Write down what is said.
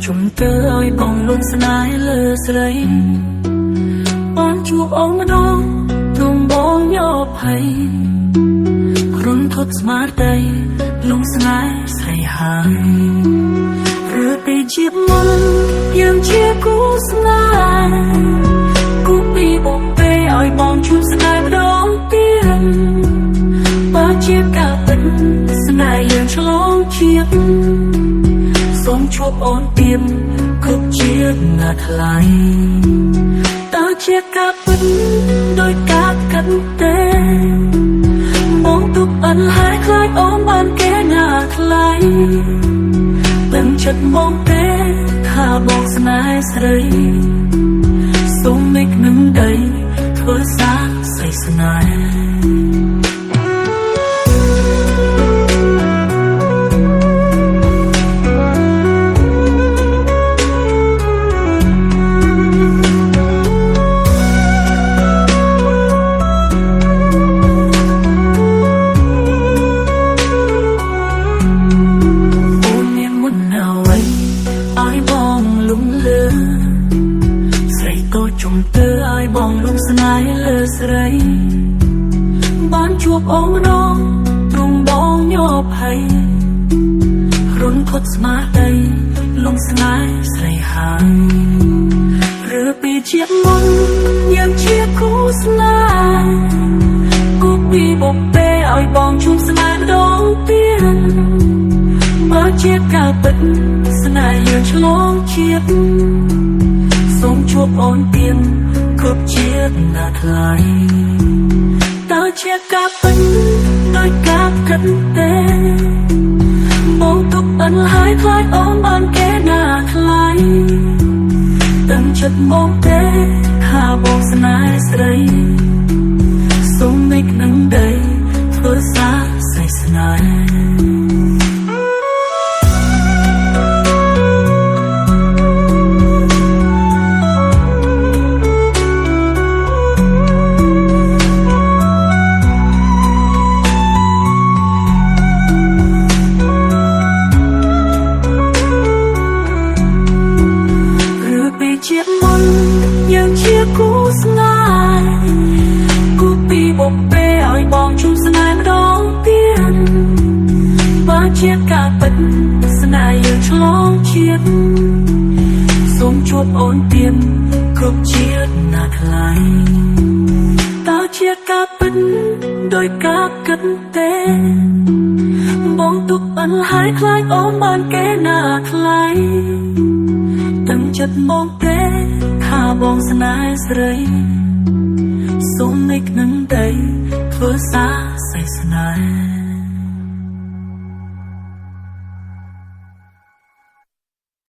ជុំទៅឲ្យបងលងស្នេហ៍លើស្រីបានជួបអូនម្ដងទ្រង់បងយកភ័យរុនធត់ស្មារតីលងស្នេហ៍ស្រីហើយឬពីជាមុនយើងជាគូស្នេហ៍គូពីបងពេឲ្យបងជួបស្នេហ៍ម្ដងទៀតបើជាការពិតស្នេហ៍យើងឆ្លងជាតិសូមជួបអូនទៀតគ្រប់ជាតិណាថ្លៃតើជាការពិតដោយការកាត់ទេបងទុកអន់ហើយខ្លាចអូនបានគេណាថ្លៃដឹងចិត្តបងទេថាបងស្នេហ៍ស្រីសូមមេឃនឹងដីធ្វើសាស្រីស្នេហ៍ជុំទៅឲ្យបងលងស្នេហ៍លើស្រីបានជួបអូនម្ដងទ្រង់បងយកភ័យរុនធត់ស្មារតីលងស្នេហ៍ស្រីហើយឬពីជាមុនយើងជាគូស្នេហ៍គូពីបងពេឲ្យបងជួបស្នេហ៍ម្ដងទៀតបើជាការពិតស្នេហ៍យើងឆ្លងជាតិសូមជួបអូនទៀតគ្រប់ជាតិណាថ្លៃតើជាការពិតដោយការគិតទេបងទុកអន់ហើយខ្លាចអូនបានគេណាថ្លៃដឹងចិត្តបងទេថាបងស្នេហ៍ស្រីសូមមេឃនឹងដីធ្វើសាស្រីស្នេហ៍ជាមុនយើងជាគូស្នេហ៍គូពីបងពេឲ្យបងជួបស្នេហ៍ម្ដងទៀតបើជាការពិតស្នេហ៍យើងឆ្លងជាតិសូមជួបអូនទៀតគ្រប់ជាតិណាថ្លៃតើជាការពិតដោយការគិតទេបងទុកអន់ហើយខ្លាចអូនបានគេណាថ្លៃដឹងចិត្តបងទេថាបងស្នេហ៍ស្រីសូមមេឃនឹងដីធ្វើសាស្រីស្នេហ៍